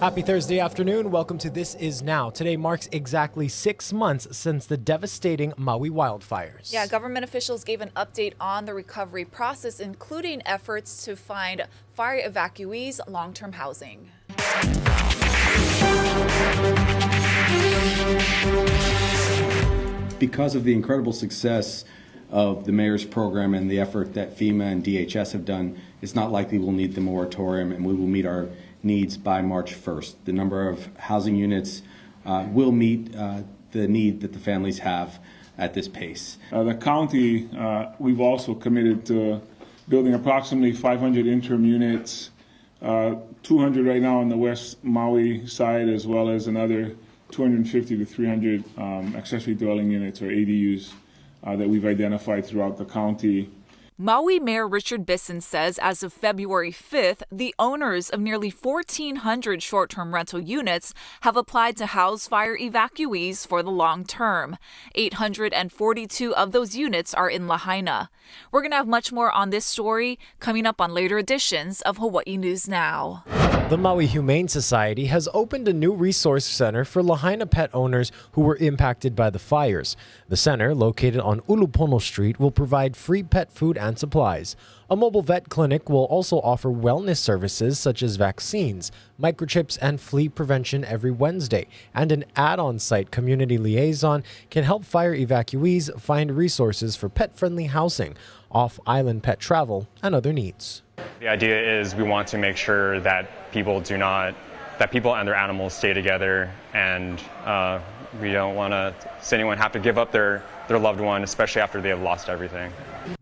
Happy Thursday afternoon. Welcome to This Is Now. Today marks exactly 6 months since the devastating Maui wildfires. Yeah, government officials gave an update on the recovery process, including efforts to find fire evacuees long-term housing. Because of the incredible success of the mayor's program and the effort that FEMA and DHS have done, it's not likely we'll need the moratorium, and we will meet our needs by March 1st. The number of housing units will meet the need that the families have at this pace. The county, we've also committed to building approximately 500 interim units, 200 right now on the West Maui side, as well as another 250 to 300 accessory dwelling units, or ADUs, that we've identified throughout the county. Maui Mayor Richard Bisson says as of February 5th, the owners of nearly 1,400 short-term rental units have applied to house fire evacuees for the long term. 842 of those units are in Lahaina. We're going to have much more on this story coming up on later editions of Hawaii News Now. The Maui Humane Society has opened a new resource center for Lahaina pet owners who were impacted by the fires. The center, located on Ulupono Street, will provide free pet food and supplies. A mobile vet clinic will also offer wellness services such as vaccines, microchips, and flea prevention every Wednesday. And an add-on site community liaison can help fire evacuees find resources for pet-friendly housing, off-island pet travel, and other needs. The idea is we want to make sure that people and their animals stay together, and we don't want to see anyone have to give up their loved one, especially after they have lost everything.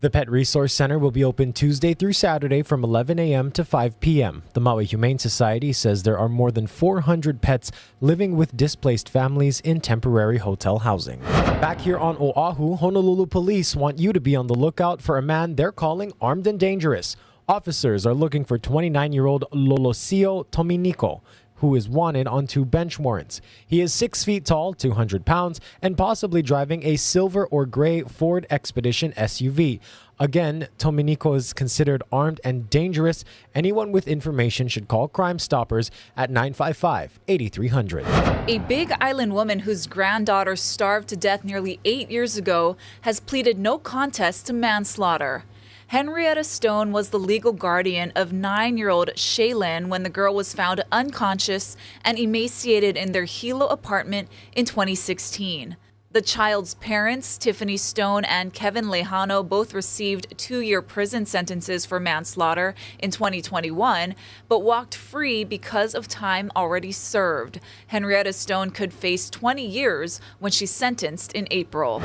The Pet Resource Center will be open Tuesday through Saturday from 11 a.m. to 5 p.m. The Maui Humane Society says there are more than 400 pets living with displaced families in temporary hotel housing. Back here on Oahu, Honolulu police want you to be on the lookout for a man they're calling armed and dangerous. Officers are looking for 29-year-old Lolosio Tominiko, who is wanted on 2 bench warrants. He is 6 feet tall, 200 pounds, and possibly driving a silver or gray Ford Expedition SUV. Again, Tominiko is considered armed and dangerous. Anyone with information should call Crime Stoppers at 955-8300. A Big Island woman whose granddaughter starved to death nearly 8 years ago has pleaded no contest to manslaughter. Henrietta Stone was the legal guardian of 9-year-old Shaylin when the girl was found unconscious and emaciated in their Hilo apartment in 2016. The child's parents, Tiffany Stone and Kevin Lejano, both received 2-year prison sentences for manslaughter in 2021, but walked free because of time already served. Henrietta Stone could face 20 years when she's sentenced in April.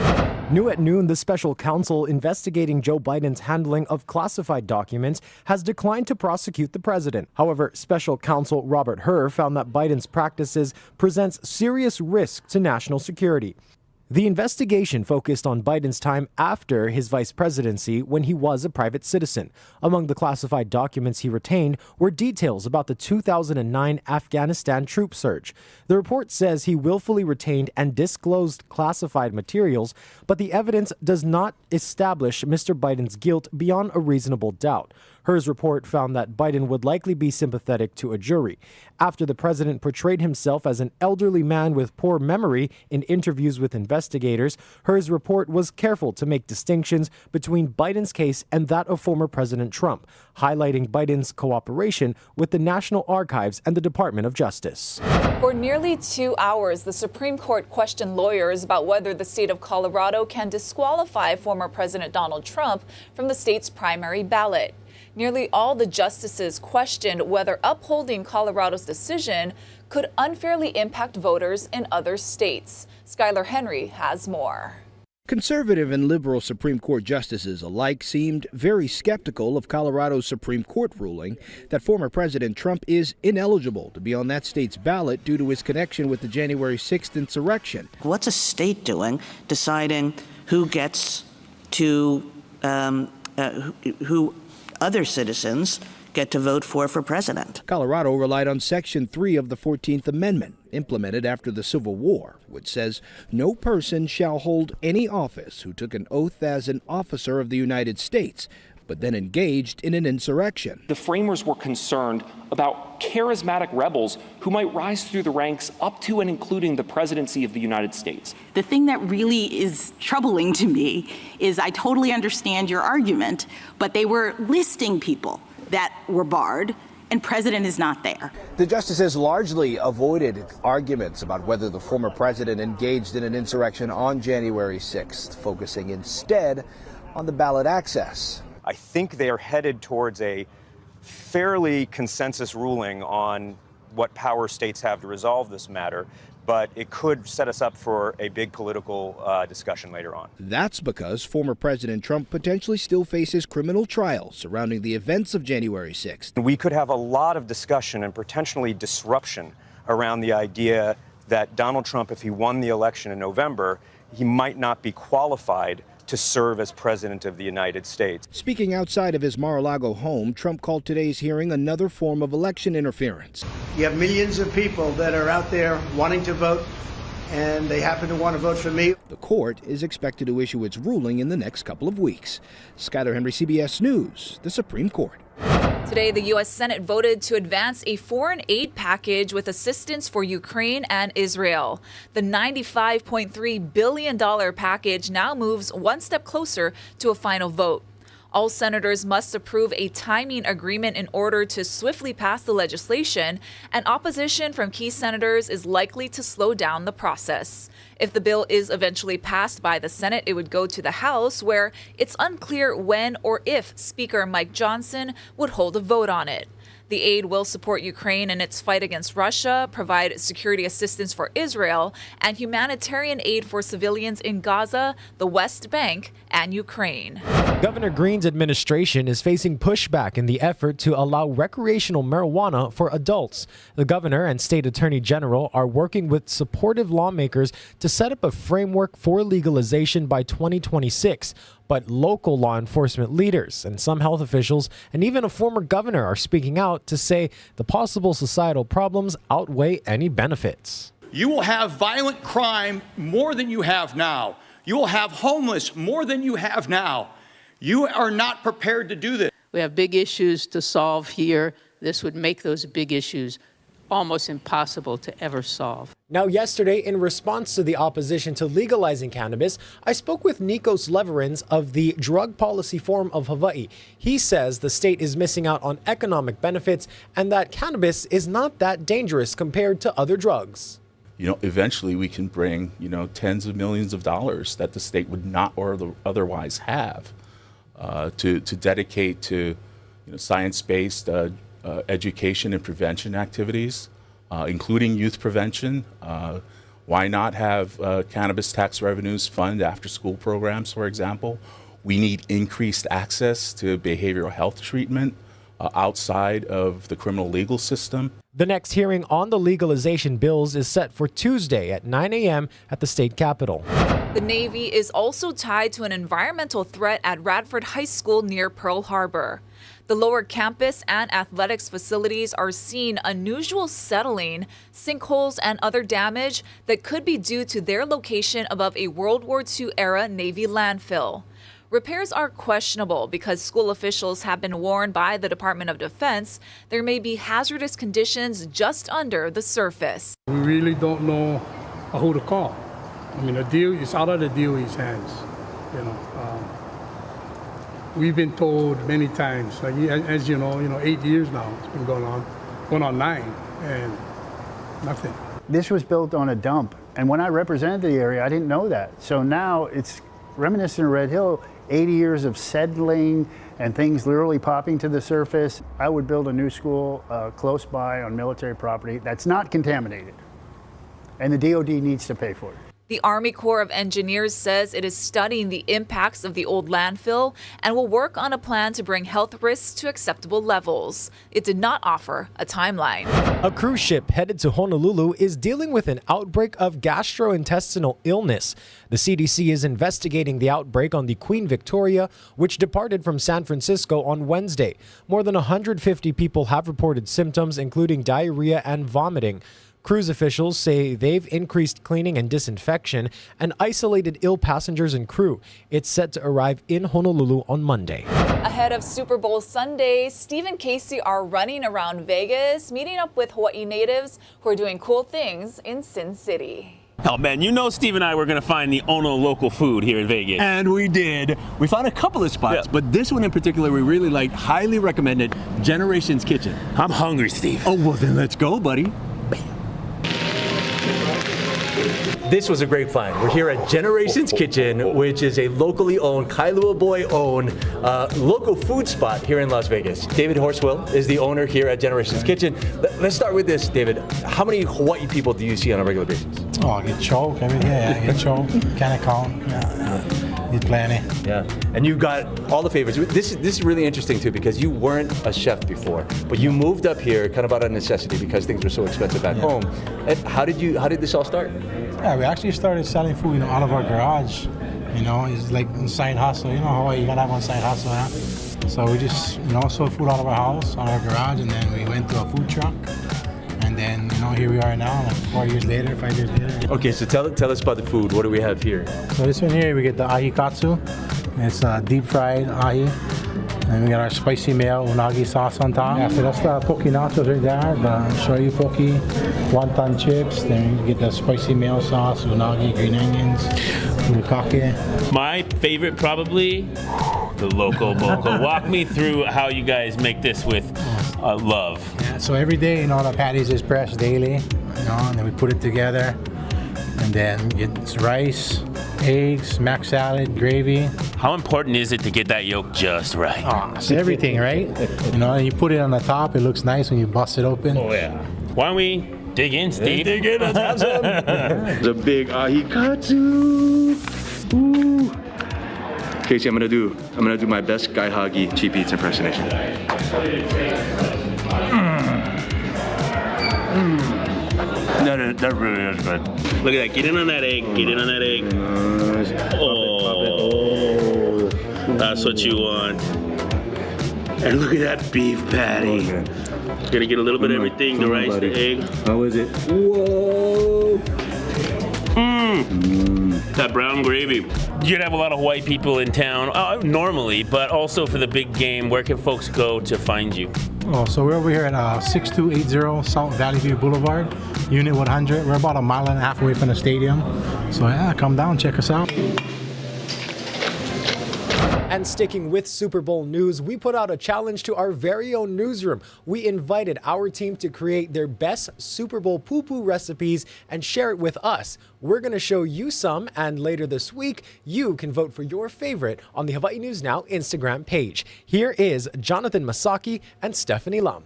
New at noon, the special counsel investigating Joe Biden's handling of classified documents has declined to prosecute the president. However, special counsel Robert Hur found that Biden's practices presents serious risk to national security. The investigation focused on Biden's time after his vice presidency when he was a private citizen. Among the classified documents he retained were details about the 2009 Afghanistan troop surge. The report says he willfully retained and disclosed classified materials, but the evidence does not establish Mr. Biden's guilt beyond a reasonable doubt. Hur's report found that Biden would likely be sympathetic to a jury. After the president portrayed himself as an elderly man with poor memory in interviews with investigators, Hur's report was careful to make distinctions between Biden's case and that of former President Trump, highlighting Biden's cooperation with the National Archives and the Department of Justice. For nearly 2 hours, the Supreme Court questioned lawyers about whether the state of Colorado can disqualify former President Donald Trump from the state's primary ballot. Nearly all the justices questioned whether upholding Colorado's decision could unfairly impact voters in other states. Skylar Henry has more. Conservative and liberal Supreme Court justices alike seemed very skeptical of Colorado's Supreme Court ruling that former President Trump is ineligible to be on that state's ballot due to his connection with the January 6th insurrection. What's a state doing deciding who gets to, who other citizens get to vote for president? Colorado relied on Section 3 of the 14th Amendment, implemented after the Civil War, which says no person shall hold any office who took an oath as an officer of the United States, but then engaged in an insurrection. The framers were concerned about charismatic rebels who might rise through the ranks up to and including the presidency of the United States. The thing that really is troubling to me is I totally understand your argument, but they were listing people that were barred, and president is not there. The justices largely avoided arguments about whether the former president engaged in an insurrection on January 6th, focusing instead on the ballot access. I think they are headed towards a fairly consensus ruling on what power states have to resolve this matter, but it could set us up for a big political discussion later on. That's because former President Trump potentially still faces criminal trials surrounding the events of January 6th. We could have a lot of discussion and potentially disruption around the idea that Donald Trump, if he won the election in November, he might not be qualified to serve as president of the United States. Speaking outside of his Mar-a-Lago home, Trump called today's hearing another form of election interference. You have millions of people that are out there wanting to vote, and they happen to want to vote for me. The court is expected to issue its ruling in the next couple of weeks. Skyler Henry, CBS News, the Supreme Court. Today, the U.S. Senate voted to advance a foreign aid package with assistance for Ukraine and Israel. The $95.3 billion package now moves one step closer to a final vote. All senators must approve a timing agreement in order to swiftly pass the legislation, and opposition from key senators is likely to slow down the process. If the bill is eventually passed by the Senate, it would go to the House, where it's unclear when or if Speaker Mike Johnson would hold a vote on it. The aid will support Ukraine in its fight against Russia, provide security assistance for Israel, and humanitarian aid for civilians in Gaza, the West Bank, and Ukraine. Governor Green's administration is facing pushback in the effort to allow recreational marijuana for adults. The governor and state attorney general are working with supportive lawmakers to set up a framework for legalization by 2026. But local law enforcement leaders and some health officials and even a former governor are speaking out to say the possible societal problems outweigh any benefits. You will have violent crime more than you have now. You will have homeless more than you have now. You are not prepared to do this. We have big issues to solve here. This would make those big issues almost impossible to ever solve. Now, yesterday, in response to the opposition to legalizing cannabis, I spoke with Nikos Leverins of the Drug Policy Forum of Hawaii. He says the state is missing out on economic benefits and that cannabis is not that dangerous compared to other drugs. You know, eventually we can bring, tens of millions of dollars that the state would not or otherwise have to dedicate to, science-based education and prevention activities, including youth prevention. Why not have cannabis tax revenues fund after-school programs, for example? We need increased access to behavioral health treatment outside of the criminal legal system. The next hearing on the legalization bills is set for Tuesday at 9 a.m. at the state capitol. The Navy is also tied to an environmental threat at Radford High School near Pearl Harbor. The lower campus and athletics facilities are seeing unusual settling, sinkholes, and other damage that could be due to their location above a World War II-era Navy landfill. Repairs are questionable because school officials have been warned by the Department of Defense there may be hazardous conditions just under the surface. We really don't know who to call. I mean, it's out of the DOE's hands, We've been told many times, as you know, 8 years now it's been going on 9, and nothing. This was built on a dump, and when I represented the area, I didn't know that. So now it's reminiscent of Red Hill, 80 years of settling and things literally popping to the surface. I would build a new school close by on military property that's not contaminated, and the DOD needs to pay for it. The Army Corps of Engineers says it is studying the impacts of the old landfill and will work on a plan to bring health risks to acceptable levels. It did not offer a timeline. A cruise ship headed to Honolulu is dealing with an outbreak of gastrointestinal illness. The CDC is investigating the outbreak on the Queen Victoria, which departed from San Francisco on Wednesday. More than 150 people have reported symptoms, including diarrhea and vomiting. Cruise officials say they've increased cleaning and disinfection and isolated ill passengers and crew. It's set to arrive in Honolulu on Monday. Ahead of Super Bowl Sunday, Steve and Casey are running around Vegas, meeting up with Hawaii natives who are doing cool things in Sin City. Oh man, you know Steve and I were going to find the Ono local food here in Vegas. And we did. We found a couple of spots, but this one in particular we really liked, highly recommended, Generations Kitchen. I'm hungry, Steve. Oh, well then let's go, buddy. This was a great find. We're here at Generations Kitchen, which is a locally owned, Kailua Boy-owned local food spot here in Las Vegas. David Horswell is the owner here at Generations Kitchen. Let's start with this, David. How many Hawaii people do you see on a regular basis? Oh, I get choke every day. I get choke. Kind of count. Eat plenty. Yeah, and you got all the favorites. This is really interesting too because you weren't a chef before, but you moved up here kind of out of necessity because things were so expensive back home. And how did this all start? Yeah, we actually started selling food, out of our garage. It's like a side hustle. Hawaii, you gotta have one side hustle, huh? So we just, sold food out of our house, out of our garage, and then we went to a food truck. And then, here we are now, like 5 years later. Okay, so tell us about the food. What do we have here? So this one here, we get the ahi katsu. It's deep fried ahi. And we got our spicy mayo unagi sauce on top. Yeah, so that's the poke nachos right there, the shoyu poke, wonton chips. Then you get the spicy mayo sauce, unagi, green onions, bukkake. My favorite probably, the loco boco. Walk me through how you guys make this with love. Yeah, so every day, the patties is pressed daily, and then we put it together. And then it's rice, eggs, mac salad, gravy. How important is it to get that yolk just right? Oh, it's everything, right? And you put it on the top, it looks nice when you bust it open. Oh yeah. Why don't we dig in, Steve? Dig in, let's have some. The big ahi katsu. Ooh. Casey, I'm gonna do my best Guy Hagi Cheap Eats impersonation. That really is good. Look at that. Get in on that egg. Get in on that egg. Oh, that's what you want. And look at that beef patty. Gotta get a little bit of everything, the rice, the egg. How is it? Whoa! That brown gravy. You'd have a lot of white people in town, normally, but also for the big game. Where can folks go to find you? Oh, so we're over here at 6280 South Valley View Boulevard, Unit 100. We're about a mile and a half away from the stadium. So yeah, come down, check us out. And sticking with Super Bowl news, we put out a challenge to our very own newsroom. We invited our team to create their best Super Bowl poo-poo recipes and share it with us. We're going to show you some, and later this week, you can vote for your favorite on the Hawaii News Now Instagram page. Here is Jonathan Masaki and Stephanie Lum.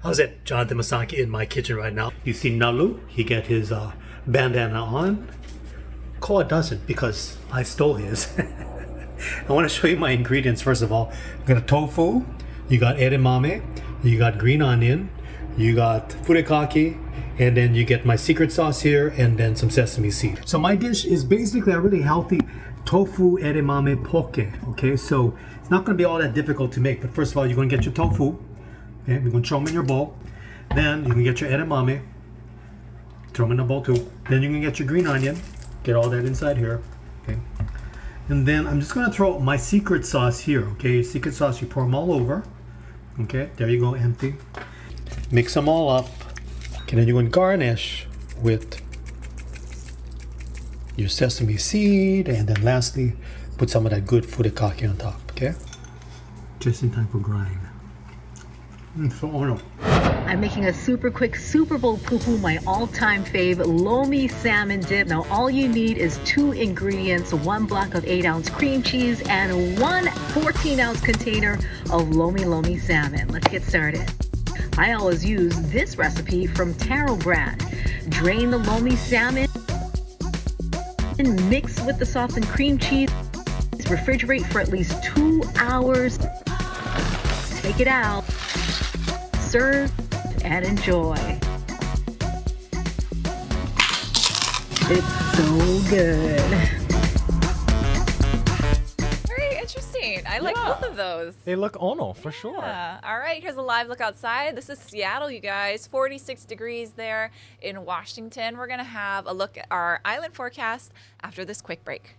How's it? Jonathan Masaki in my kitchen right now. You see Nalu, he got his bandana on. Koa doesn't because I stole his. I want to show you my ingredients first of all. You got a tofu, you got edamame, you got green onion, you got furikake, and then you get my secret sauce here, and then some sesame seed. So my dish is basically a really healthy tofu edamame poke. Okay, so it's not going to be all that difficult to make, but first of all, you're going to get your tofu. Okay, you're going to throw them in your bowl. Then you can get your edamame, throw them in the bowl too. Then you can get your green onion, get all that inside here. Okay. And then I'm just gonna throw my secret sauce here, okay? Secret sauce, you pour them all over. Okay, there you go, empty. Mix them all up. Okay, then you're gonna garnish with your sesame seed, and then lastly, put some of that good furikake on top, okay? Just in time for grind. I'm making a super quick Super Bowl poo-poo, my all-time fave, lomi salmon dip. Now all you need is 2 ingredients, 1 block of 8-ounce cream cheese and 1 14-ounce container of lomi salmon. Let's get started. I always use this recipe from Taro brand. Drain the lomi salmon and mix with the softened cream cheese. Refrigerate for at least 2 hours. Take it out. Serve and enjoy. It's so good. Very interesting. I I like both of those. They look Ono, for sure. Yeah. All right, here's a live look outside. This is Seattle, you guys. 46 degrees there in Washington. We're going to have a look at our island forecast after this quick break.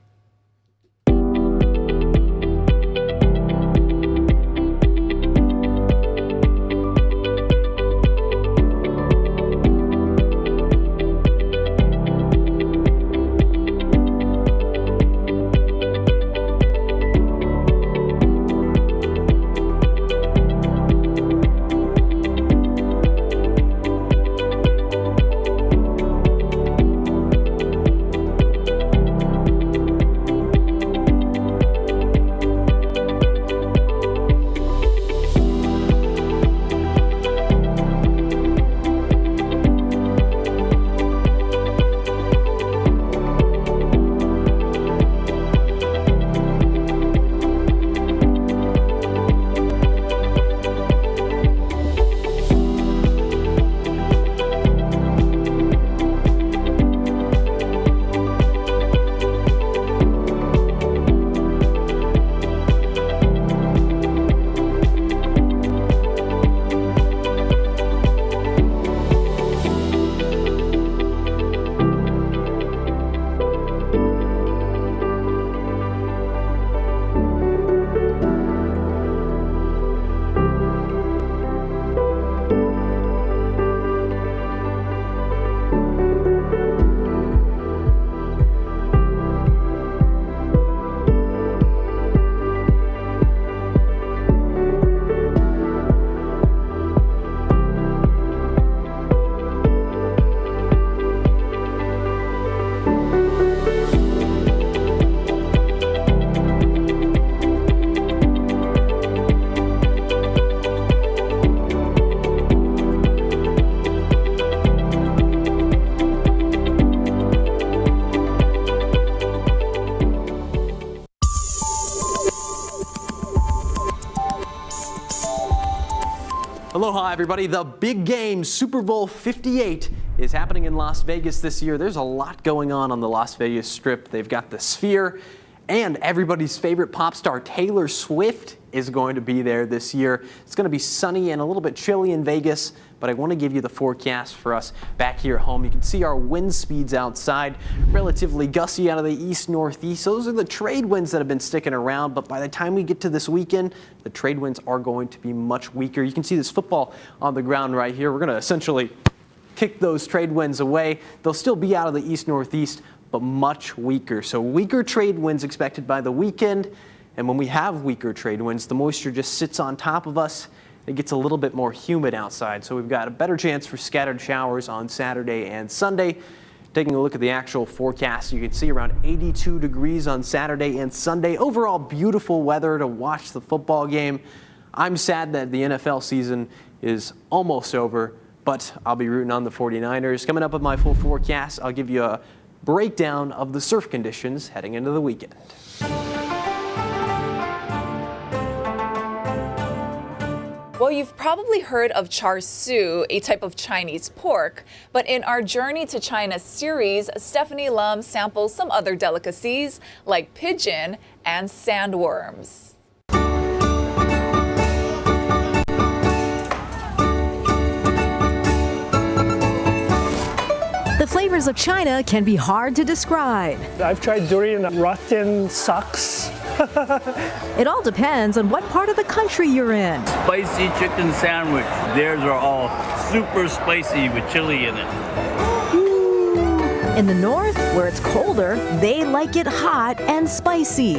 Aloha, everybody. The big game, Super Bowl 58, is happening in Las Vegas this year. There's a lot going on the Las Vegas Strip. They've got the Sphere, and everybody's favorite pop star Taylor Swift is going to be there this year. It's going to be sunny and a little bit chilly in Vegas, but I want to give you the forecast for us back here at home. You can see our wind speeds outside, relatively gusty out of the east-northeast. Those are the trade winds that have been sticking around, but by the time we get to this weekend, the trade winds are going to be much weaker. You can see this football on the ground right here. We're going to essentially kick those trade winds away. They'll still be out of the east-northeast, but much weaker. So weaker trade winds expected by the weekend. And when we have weaker trade winds, the moisture just sits on top of us. It gets a little bit more humid outside. So we've got a better chance for scattered showers on Saturday and Sunday. Taking a look at the actual forecast, you can see around 82 degrees on Saturday and Sunday. Overall, beautiful weather to watch the football game. I'm sad that the NFL season is almost over, but I'll be rooting on the 49ers. Coming up with my full forecast, I'll give you a breakdown of the surf conditions heading into the weekend. Well, you've probably heard of char siu, a type of Chinese pork, but in our Journey to China series, Stephanie Lum samples some other delicacies like pigeon and sandworms. The flavors of China can be hard to describe. I've tried durian, rotten sucks. It all depends on what part of the country you're in. Spicy chicken sandwich. Theirs are all super spicy with chili in it. In the north, where it's colder, they like it hot and spicy.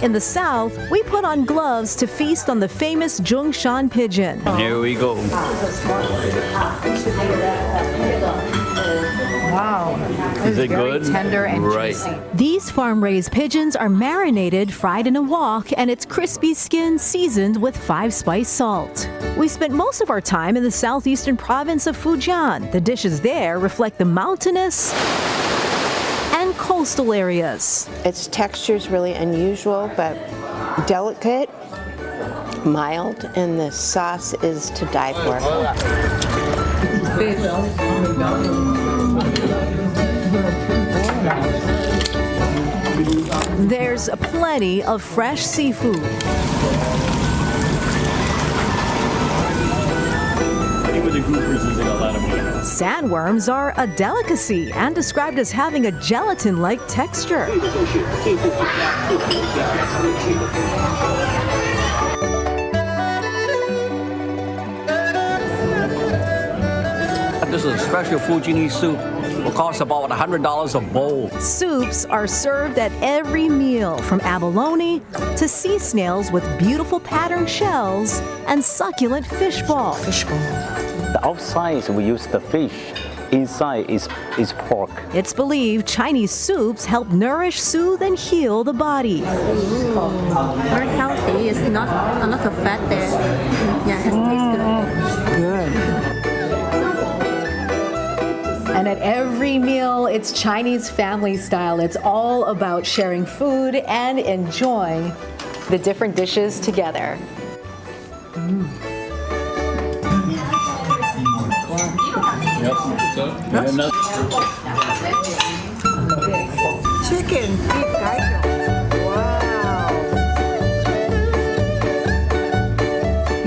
In the south, we put on gloves to feast on the famous Zhongshan pigeon. Here we go. Wow. Is it very good? Tender and juicy. These farm-raised pigeons are marinated, fried in a wok, and its crispy skin seasoned with 5-spice salt. We spent most of our time in the southeastern province of Fujian. The dishes there reflect the mountainous and coastal areas. Its texture is really unusual, but delicate, mild, and the sauce is to die for. There's plenty of fresh seafood. Sandworms are a delicacy and described as having a gelatin-like texture. This is a special Fujini soup. It costs about $100 a bowl. Soups are served at every meal, from abalone to sea snails with beautiful patterned shells and succulent fish balls. The outside we use the fish, inside is pork. It's believed Chinese soups help nourish, soothe, and heal the body. Very healthy. It's not a lot of fat there. Yeah, it tastes good. Good. And at every meal, it's Chinese family style. It's all about sharing food and enjoying the different dishes together. Chicken.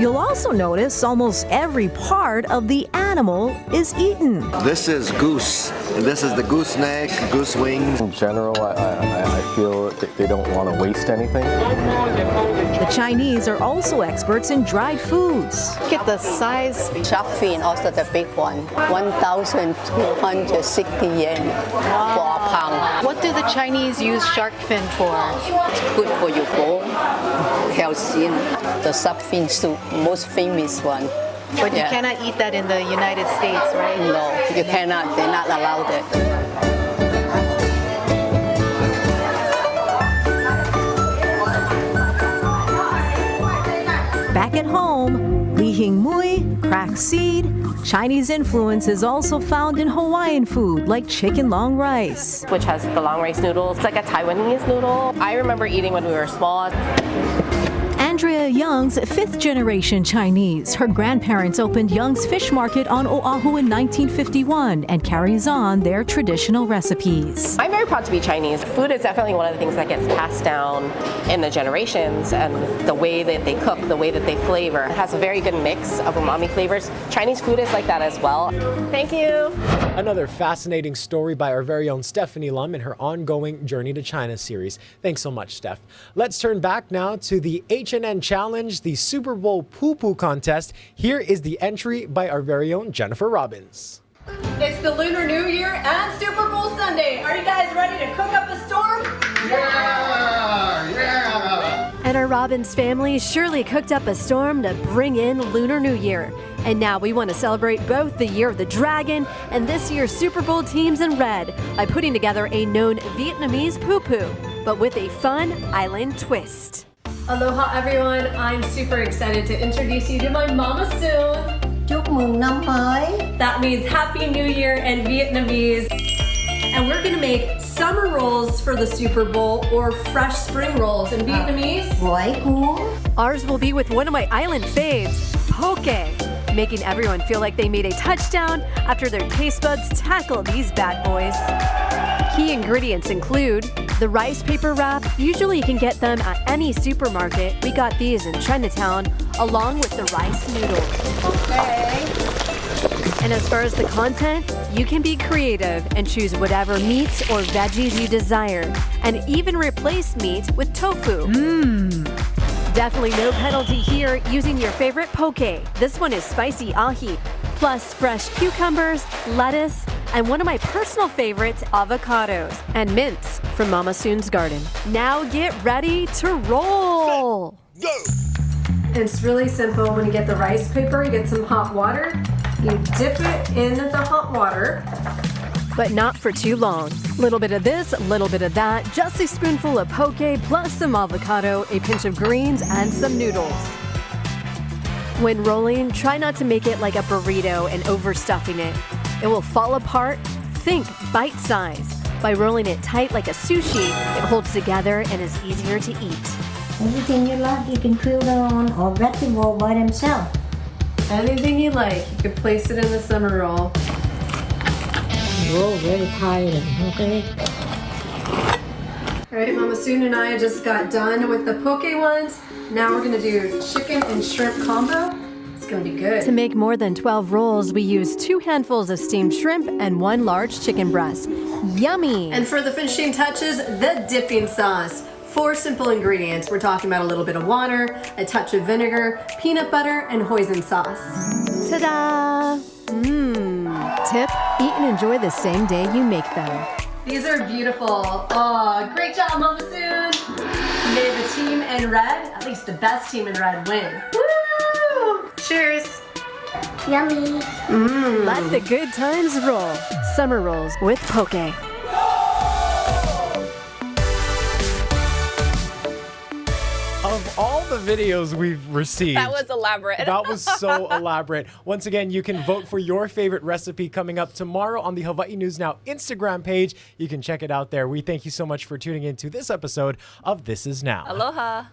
You'll also notice almost every part of the animal is eaten. This is goose, and this is the goose neck, goose wings. In general, I feel that they don't want to waste anything. The Chinese are also experts in dried foods. Look at the size. Shark fin, also the big one, 1,260 yen for a pound. What do the Chinese use shark fin for? It's good for your bone, cuisine. The shark fin soup, most famous one. But you cannot eat that in the United States, right? No, you cannot. They're not allowed it. Back at home, lihing mui, cracked seed, Chinese influence is also found in Hawaiian food like chicken long rice, which has the long rice noodles. It's like a Taiwanese noodle. I remember eating when we were small. Andrea Young's fifth-generation Chinese. Her grandparents opened Young's Fish Market on Oahu in 1951 and carries on their traditional recipes. I'm very proud to be Chinese. Food is definitely one of the things that gets passed down in the generations, and the way that they cook, the way that they flavor. It has a very good mix of umami flavors. Chinese food is like that as well. Thank you. Another fascinating story by our very own Stephanie Lum in her ongoing Journey to China series. Thanks so much, Steph. Let's turn back now to the H&N Challenge, the Super Bowl poo-poo contest. Here is the entry by our very own Jennifer Robbins. It's the Lunar New Year and Super Bowl Sunday. Are you guys ready to cook up a storm? Yeah! And our Robbins family surely cooked up a storm to bring in Lunar New Year. And now we want to celebrate both the Year of the Dragon and this year's Super Bowl teams in red by putting together a known Vietnamese poo-poo, but with a fun island twist. Aloha everyone, I'm super excited to introduce you to my mama soon. Chúc mừng năm mới. That means Happy New Year in Vietnamese. And we're gonna make summer rolls for the Super Bowl, or fresh spring rolls in Vietnamese. Ours will be with one of my island faves, poke, making everyone feel like they made a touchdown after their taste buds tackle these bad boys. Key ingredients include the rice paper wrap. Usually you can get them at any supermarket. We got these in Chinatown, along with the rice noodles. Okay. And as far as the content, you can be creative and choose whatever meats or veggies you desire, and even replace meat with tofu. Definitely no penalty here using your favorite poke. This one is spicy ahi, plus fresh cucumbers, lettuce, and one of my personal favorites, avocados, and mints from Mama Soon's garden. Now get ready to roll! Go! It's really simple. When you get the rice paper, you get some hot water, you dip it in the hot water. But not for too long. Little bit of this, a little bit of that, just a spoonful of poke, plus some avocado, a pinch of greens, and some noodles. When rolling, try not to make it like a burrito and overstuffing it. It will fall apart. Think bite size. By rolling it tight like a sushi, it holds together and is easier to eat. Anything you like, you can grill them on or vegetable by themselves. Anything you like, you can place it in the summer roll. Roll very tight, okay? All right, Mama Soon and I just got done with the poke ones. Now we're gonna do chicken and shrimp combo. It's gonna be good. To make more than 12 rolls, we use 2 handfuls of steamed shrimp and 1 large chicken breast. Yummy! And for the finishing touches, the dipping sauce. 4 simple ingredients. We're talking about a little bit of water, a touch of vinegar, peanut butter, and hoisin sauce. Ta-da! Tip, eat and enjoy the same day you make them. These are beautiful. Oh, great job, Mama Soon. May the team in red, at least the best team in red, win. Woo! Cheers. Yummy. Let the good times roll. Summer rolls with poke. Of all the videos we've received, That was elaborate. that was so elaborate. Once again, you can vote for your favorite recipe coming up tomorrow on the Hawaii News Now Instagram page. You can check it out there. We thank you so much for tuning in to this episode of This Is Now. Aloha.